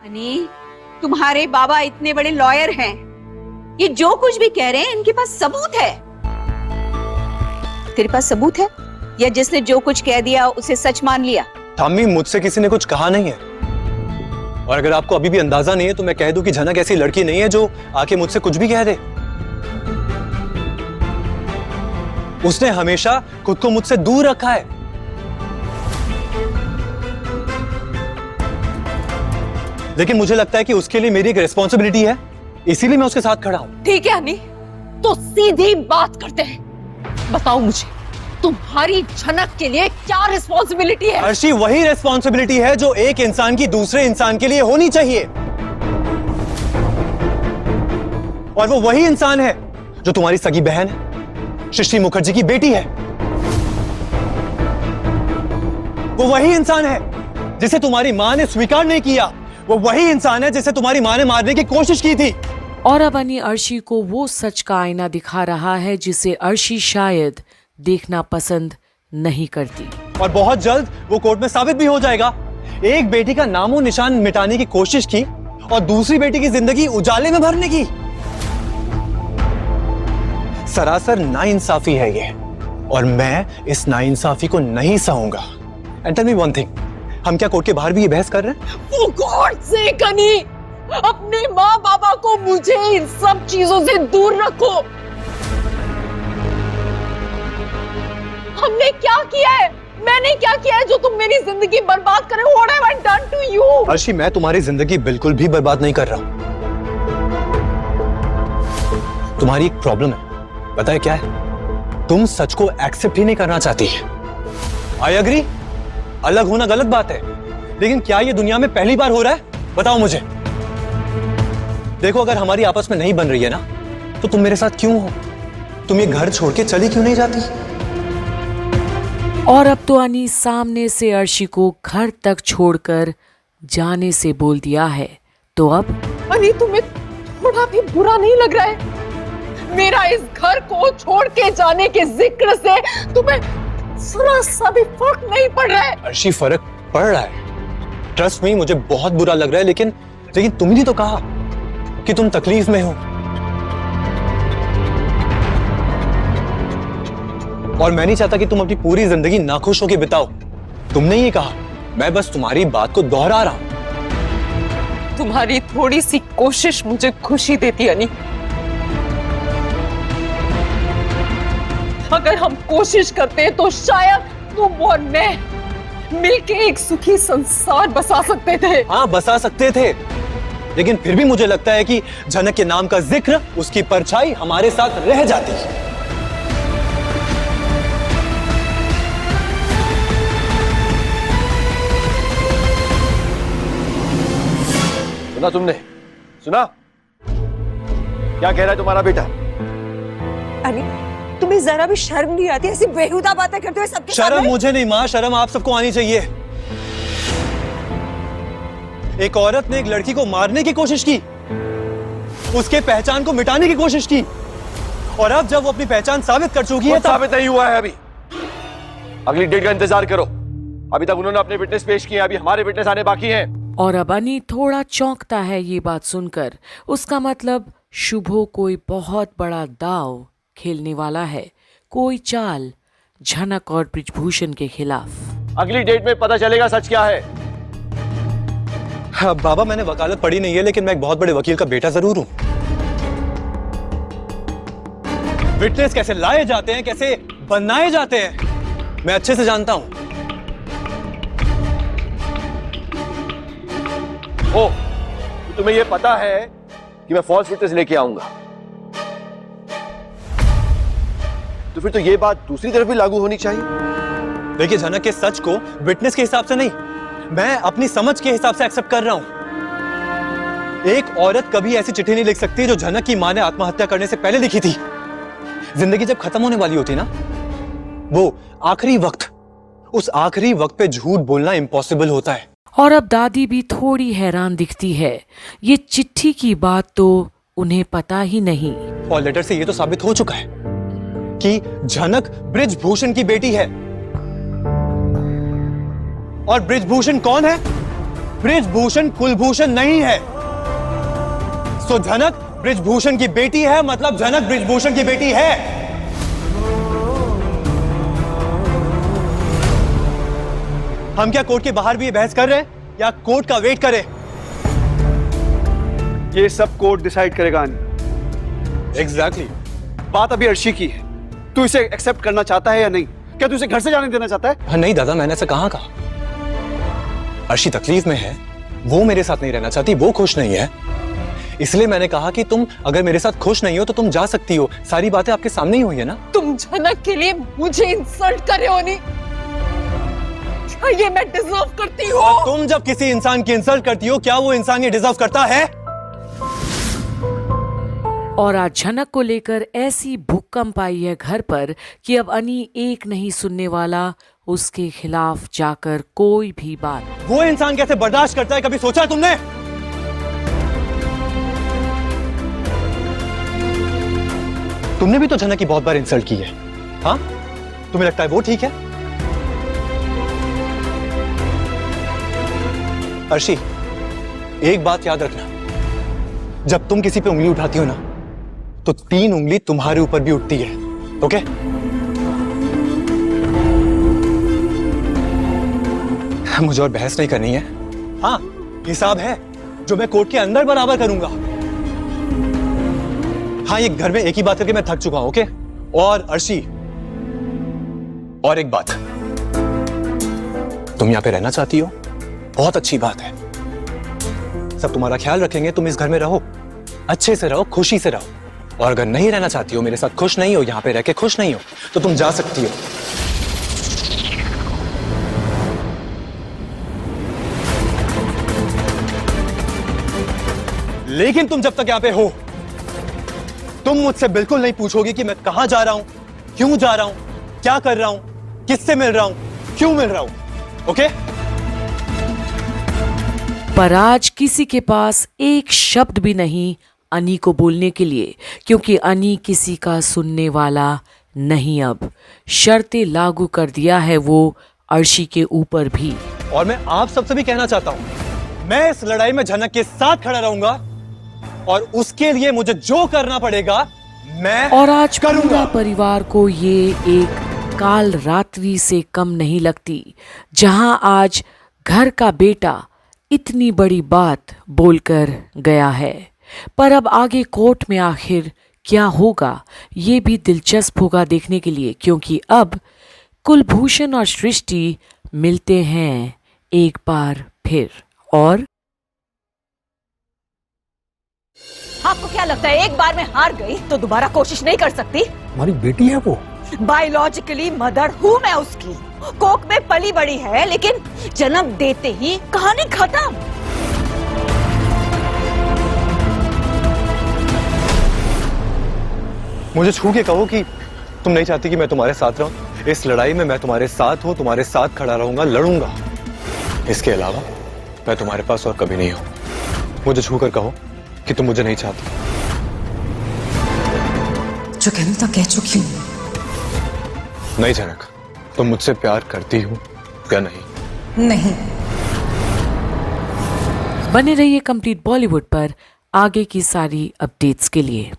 अनी, तुम्हारे बाबा इतने बड़े लॉयर हैं, ये जो कुछ भी कह रहे हैं इनके पास सबूत है। तेरे पास सबूत है या जिसने जो कुछ कह दिया उसे सच मान लिया? अम्मी, मुझसे किसी ने कुछ कहा नहीं है। और अगर आपको अभी भी अंदाजा नहीं है तो मैं कह दूं कि झनक ऐसी लड़की नहीं है जो आके मुझसे कुछ भी कह दे। उसने हमेशा खुद को मुझसे दूर रखा है। लेकिन मुझे लगता है कि उसके लिए मेरी एक रिस्पॉन्सिबिलिटी है, इसीलिए मैं उसके साथ खड़ा हूं। ठीक है अनी, तो सीधी बात करते हैं। बताओ मुझे, तुम्हारी झनक के लिए क्या रिस्पॉन्सिबिलिटी है? अर्शी, वही रिस्पॉन्सिबिलिटी है जो एक इंसान की दूसरे इंसान के लिए होनी चाहिए। और वो वही इंसान है जो तुम्हारी सगी बहन है, सृष्टि मुखर्जी की बेटी है। वो वही इंसान है जिसे तुम्हारी मां ने स्वीकार नहीं किया। वो वही इंसान है जिसे तुम्हारी मां ने मारने की कोशिश की थी। और अब अनी अर्शी को वो सच का आईना दिखा रहा है जिसे अर्शी शायद देखना पसंद नहीं करती। और बहुत जल्द वो कोर्ट में साबित भी हो जाएगा। एक बेटी का नामो निशान मिटाने की कोशिश की और दूसरी बेटी की जिंदगी उजाले में भरने की। सरासर नाइंसाफी है ये, और मैं इस नाइंसाफी को नहीं सहूंगा। And tell me one thing, हम क्या कोर्ट के बाहर भी ये बहस कर रहे हैं? For God's sake, अनी, अपने माँ बाबा को मुझे इन सब चीजों से दूर रखो। हमने क्या किया है? मैंने क्या किया है जो तुम मेरी जिंदगी बर्बाद करे? What have I done to you? Arshi, मैं तुम्हारी जिंदगी बिल्कुल भी बर्बाद नहीं कर रहा। तुम्हारी एक प्रॉब्लम है, पता है क्या है? तुम सच को एक्सेप्ट ही नहीं करना चाहती। आई एग्री, अलग होना गलत बात है, लेकिन क्या ये दुनिया में पहली बार हो रहा है? बताओ मुझे। देखो, अगर हमारी आपस में नहीं बन रही है ना, तो तुम मेरे साथ क्यों हो? तुम ये घर छोड़ के चली क्यों नहीं जाती? और अब तो अनी सामने से अर्शी को घर तक छोड़कर जाने से बोल दिया है। तो अब अनी, तुम्हें थोड़ा भी बुरा नहीं लग रहा है? मेरा इस घर को छोड़ के जाने के जिक्र से तुम्हें जरा सा भी फर्क नहीं पड़ रहा है? अर्शी, फर्क पड़ रहा है। ट्रस्ट मी, मुझे बहुत बुरा लग रहा है, लेकिन तुमने ही तो कहा कि तुम तकलीफ में हो। और मैं नहीं चाहता कि तुम अपनी पूरी जिंदगी नाखुश होकर बिताओ। तुमने ये कहा, मैं बस तुम्हारी बात को दोहरा रहा हूं। तुम्हारी थोड़ी सी कोशिश मुझे खुशी देती अनी। अगर हम कोशिश करते तो शायद तुम और मैं मिलके एक सुखी संसार बसा सकते थे। हाँ, बसा सकते थे, लेकिन फिर भी मुझे लगता है कि झनक के नाम का जिक्र, उसकी परछाई हमारे साथ रह जाती। सुना तुमने? सुना क्या कह रहा है तुम्हारा बेटा? अरे, तुम्हें जरा भी शर्म नहीं आती ऐसी बेहुदा बातें करते हुए सबके शर्म सामने? मुझे नहीं माँ, शर्म आप सबको आनी चाहिए। एक औरत ने एक लड़की को मारने की कोशिश की, उसके पहचान को मिटाने की कोशिश की, और अब जब वो अपनी पहचान साबित कर चुकी है, साबित नहीं हुआ है अभी। अगली डेट का इंतजार करो। अभी तक उन्होंने अपने विटनेस पेश किए, अभी हमारे विटनेस आने बाकी हैं। और अब अनी थोड़ा चौंकता है ये बात सुनकर। उसका मतलब शुभो कोई बहुत बड़ा दाव खेलने वाला है, कोई चाल झनक और ब्रिजभूषण के खिलाफ। अगली डेट में पता चलेगा सच क्या है। हाँ, बाबा, मैंने वकालत पढ़ी नहीं है, लेकिन मैं एक बहुत बड़े वकील का बेटा जरूर हूं। विटनेस कैसे लाए जाते हैं, कैसे बनाए जाते हैं, मैं अच्छे से जानता हूं। ओ, तुम्हें यह पता है कि मैं फॉल्स विटनेस लेके आऊंगा, तो फिर तो ये बात दूसरी तरफ भी लागू होनी चाहिए। देखिए, झनक के सच को विटनेस के हिसाब से नहीं, मैं अपनी समझ के हिसाब से एक्सेप्ट कर रहा हूं। एक औरत कभी ऐसी चिट्ठी नहीं लिख सकती जो झनक की मां ने आत्महत्या करने से पहले लिखी थी। जिंदगी जब खत्म होने वाली होती ना, वो आखिरी वक्त, उस आखिरी वक्त पे झूठ बोलना इम्पॉसिबल होता है। और अब दादी भी थोड़ी हैरान दिखती है। ये चिट्ठी की बात तो उन्हें पता ही नहीं। और लेटर से ये तो साबित हो चुका है कि झनक ब्रिजभूषण की बेटी है। और ब्रिजभूषण कौन है? ब्रिजभूषण कुलभूषण नहीं है। सो झनक ब्रिजभूषण की बेटी है, मतलब झनक ब्रिजभूषण की बेटी है। हम क्या कोर्ट के बाहर भी ये बहस कर रहे हैं या कोर्ट का वेट करें? ये सब कोर्ट डिसाइड करेगा आनी। एग्जैक्टली। बात अभी अर्शी की है, तू इसे एक्सेप्ट करना चाहता है या नहीं? क्या तू इसे घर से जाने देना चाहता है? हाँ, नहीं दादा, मैंने ऐसा कहाँ कहा। अर्शी तकलीफ में है, वो मेरे साथ नहीं रहना चाहती, वो खुश नहीं है, इसलिए मैंने कहा कि तुम अगर मेरे साथ खुश नहीं हो तो तुम जा सकती हो। सारी बातें आपके सामने ही हुई है ना। तुम झनक के लिए मुझे इंसल्ट कर रहे हो नी? क्या ये मैं डिजर्व करती हूँ? और तुम जब किसी इंसान की इंसल्ट करती हो, क्या वो इंसान ये डिजर्व करता है? और आज झनक को लेकर ऐसी भूकंप आई है घर पर कि अब अनी एक नहीं सुनने वाला, उसके खिलाफ जाकर कोई भी बात। वो इंसान कैसे बर्दाश्त करता है, कभी सोचा तुमने? तुमने भी तो झनक की बहुत बार इंसल्ट की है। हाँ, तुम्हें लगता है वो ठीक है? अर्शी, एक बात याद रखना, जब तुम किसी पे उंगली उठाती हो ना, तो 3 उंगली तुम्हारे ऊपर भी उठती है। ओके? मुझे और बहस नहीं करनी है। हाँ, हिसाब है जो मैं कोर्ट के अंदर बराबर करूंगा। हाँ, ये घर में एक ही बात करके मैं थक चुका हूं। ओके? और अर्शी, और एक बात, तुम यहां पे रहना चाहती हो, बहुत अच्छी बात है। सब तुम्हारा ख्याल रखेंगे, तुम इस घर में रहो, अच्छे से रहो, खुशी से रहो। और अगर नहीं रहना चाहती हो, मेरे साथ खुश नहीं हो, यहां पे रह के खुश नहीं हो, तो तुम जा सकती हो। लेकिन तुम जब तक यहां पे हो, तुम मुझसे बिल्कुल नहीं पूछोगी कि मैं कहां जा रहा हूं, क्यों जा रहा हूं, क्या कर रहा हूं, किससे मिल रहा हूं, क्यों मिल रहा हूं। ओके? पर आज किसी के पास एक शब्द भी नहीं अनी को बोलने के लिए, क्योंकि अनी किसी का सुनने वाला नहीं। अब शर्तें लागू कर दिया है वो अर्शी के ऊपर भी। और मैं आप सबसे भी कहना चाहता हूं, मैं इस लड़ाई में झनक के साथ खड़ा रहूंगा, और उसके लिए मुझे जो करना पड़ेगा मैं और आज करूंगा। पूरा परिवार को ये एक काल रात्रि से कम नहीं लगती, जहां आज घर का बेटा इतनी बड़ी बात बोलकर गया है। पर अब आगे कोर्ट में आखिर क्या होगा, ये भी दिलचस्प होगा देखने के लिए, क्योंकि अब कुलभूषण और सृष्टि मिलते हैं एक बार फिर। और आपको क्या लगता है एक बार में हार गई तो दोबारा कोशिश नहीं कर सकती? हमारी बेटी है वो। बायोलॉजिकली मदर हूँ मैं उसकी, कोख में पली बड़ी है, लेकिन जन्म देते ही कहानी खत्म। मुझे छू के कहो कि तुम नहीं चाहती कि मैं तुम्हारे साथ रहूं। इस लड़ाई में मैं तुम्हारे साथ हूं, तुम्हारे साथ खड़ा रहूंगा, लड़ूंगा। इसके अलावा मैं तुम्हारे पास और कभी नहीं हूं। मुझे छू कर कहो कि तुम मुझे नहीं चाहती। जो कहना था कह चुकी हूँ। नहीं झनक, तुम मुझसे प्यार करती हो या नहीं? नहीं। बने रहिए कंप्लीट बॉलीवुड पर आगे की सारी अपडेट्स के लिए।